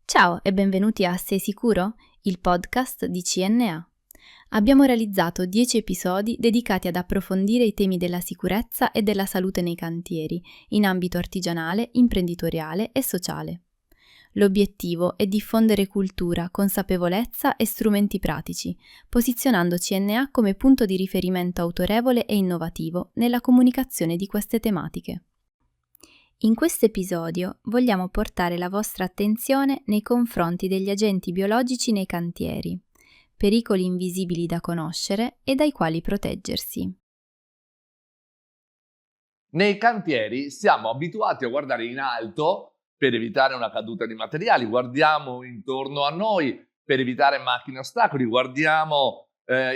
Ciao e benvenuti a Sei sicuro? Il podcast di CNA. Abbiamo realizzato 10 episodi dedicati ad approfondire i temi della sicurezza e della salute nei cantieri, in ambito artigianale, imprenditoriale e sociale. L'obiettivo è diffondere cultura, consapevolezza e strumenti pratici, posizionando CNA come punto di riferimento autorevole e innovativo nella comunicazione di queste tematiche. In questo episodio vogliamo portare la vostra attenzione nei confronti degli agenti biologici nei cantieri, pericoli invisibili da conoscere e dai quali proteggersi. Nei cantieri siamo abituati a guardare in alto per evitare una caduta di materiali, guardiamo intorno a noi per evitare macchine e ostacoli, guardiamo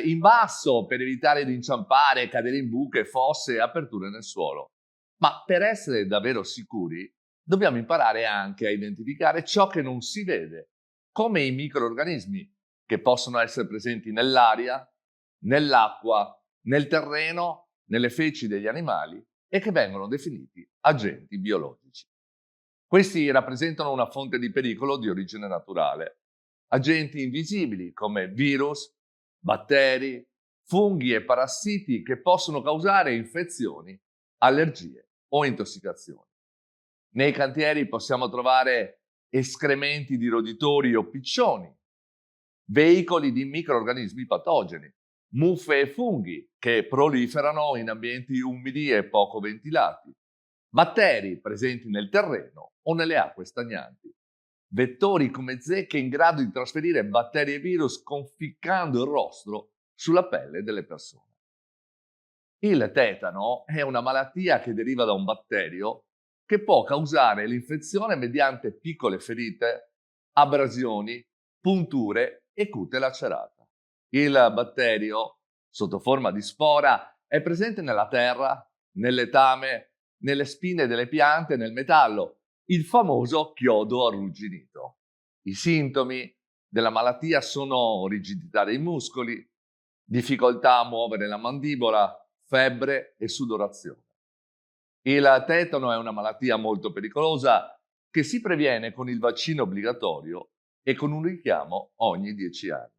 in basso per evitare di inciampare, cadere in buche, fosse e aperture nel suolo. Ma per essere davvero sicuri dobbiamo imparare anche a identificare ciò che non si vede, come i microrganismi che possono essere presenti nell'aria, nell'acqua, nel terreno, nelle feci degli animali e che vengono definiti agenti biologici. Questi rappresentano una fonte di pericolo di origine naturale. Agenti invisibili come virus, batteri, funghi e parassiti che possono causare infezioni, allergie o intossicazioni. Nei cantieri possiamo trovare escrementi di roditori o piccioni, veicoli di microrganismi patogeni, muffe e funghi che proliferano in ambienti umidi e poco ventilati, batteri presenti nel terreno o nelle acque stagnanti, vettori come zecche in grado di trasferire batteri e virus conficcando il rostro sulla pelle delle persone. Il tetano è una malattia che deriva da un batterio che può causare l'infezione mediante piccole ferite, abrasioni, punture e cute lacerate. Il batterio, sotto forma di spora, è presente nella terra, nel letame, nelle spine delle piante e nel metallo, il famoso chiodo arrugginito. I sintomi della malattia sono rigidità dei muscoli, difficoltà a muovere la mandibola, febbre e sudorazione. Il tetano è una malattia molto pericolosa che si previene con il vaccino obbligatorio e con un richiamo ogni 10 anni.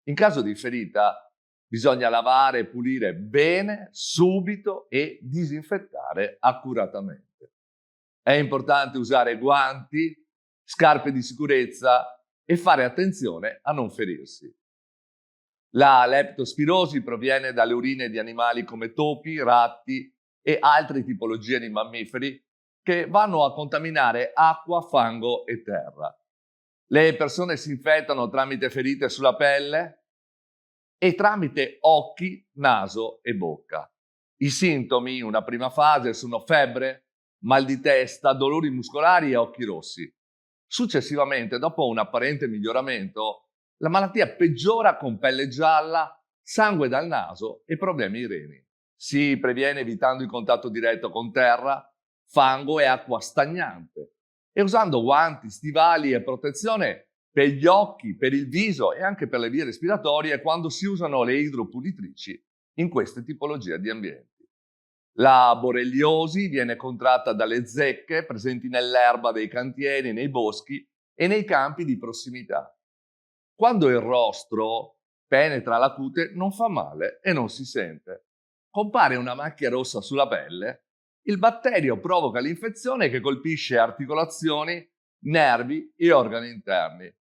In caso di ferita bisogna lavare e pulire bene, subito e disinfettare accuratamente. È importante usare guanti, scarpe di sicurezza e fare attenzione a non ferirsi. La leptospirosi proviene dalle urine di animali come topi, ratti e altre tipologie di mammiferi che vanno a contaminare acqua, fango e terra. Le persone si infettano tramite ferite sulla pelle e tramite occhi, naso e bocca. I sintomi in una prima fase sono febbre, mal di testa, dolori muscolari e occhi rossi. Successivamente, dopo un apparente miglioramento, la malattia peggiora con pelle gialla, sangue dal naso e problemi ai reni. Si previene evitando il contatto diretto con terra, fango e acqua stagnante e usando guanti, stivali e protezione per gli occhi, per il viso e anche per le vie respiratorie quando si usano le idropulitrici in queste tipologie di ambienti. La borreliosi viene contratta dalle zecche presenti nell'erba dei cantieri, nei boschi e nei campi di prossimità. Quando il rostro penetra la cute non fa male e non si sente. Compare una macchia rossa sulla pelle, il batterio provoca l'infezione che colpisce articolazioni, nervi e organi interni.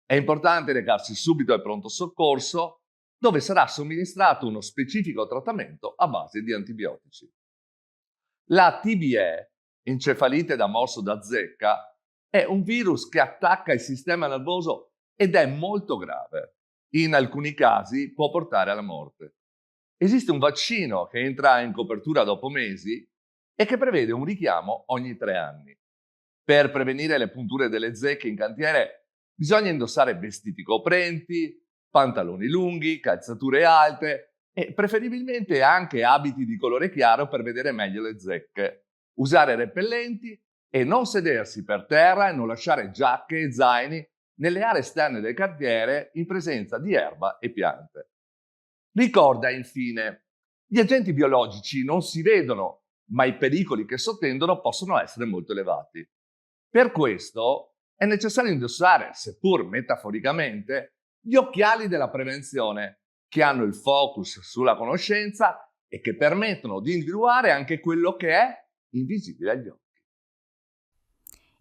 È importante recarsi subito al pronto soccorso, dove sarà somministrato uno specifico trattamento a base di antibiotici. La TBE, encefalite da morso da zecca, è un virus che attacca il sistema nervoso ed è molto grave. In alcuni casi può portare alla morte. Esiste un vaccino che entra in copertura dopo mesi e che prevede un richiamo ogni 3 anni. Per prevenire le punture delle zecche in cantiere bisogna indossare vestiti coprenti, pantaloni lunghi, calzature alte e preferibilmente anche abiti di colore chiaro per vedere meglio le zecche. Usare repellenti e non sedersi per terra e non lasciare giacche e zaini nelle aree esterne del cantiere in presenza di erba e piante. Ricorda infine, gli agenti biologici non si vedono, ma i pericoli che sottendono possono essere molto elevati. Per questo è necessario indossare, seppur metaforicamente, gli occhiali della prevenzione, che hanno il focus sulla conoscenza e che permettono di individuare anche quello che è invisibile agli occhi.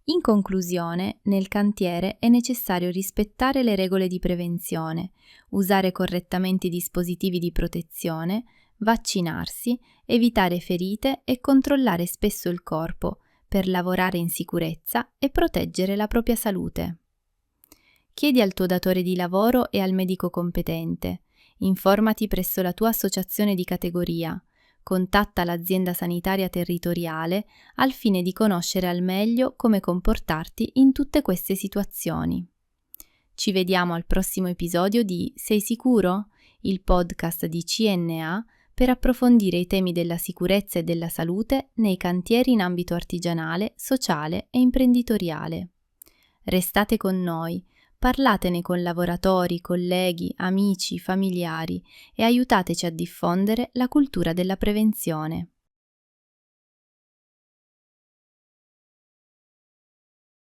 In conclusione, nel cantiere è necessario rispettare le regole di prevenzione, usare correttamente i dispositivi di protezione, vaccinarsi, evitare ferite e controllare spesso il corpo per lavorare in sicurezza e proteggere la propria salute. Chiedi al tuo datore di lavoro e al medico competente. Informati presso la tua associazione di categoria. Contatta l'azienda sanitaria territoriale al fine di conoscere al meglio come comportarti in tutte queste situazioni. Ci vediamo al prossimo episodio di Sei sicuro? Il podcast di CNA per approfondire i temi della sicurezza e della salute nei cantieri in ambito artigianale, sociale e imprenditoriale. Restate con noi. Parlatene con lavoratori, colleghi, amici, familiari e aiutateci a diffondere la cultura della prevenzione.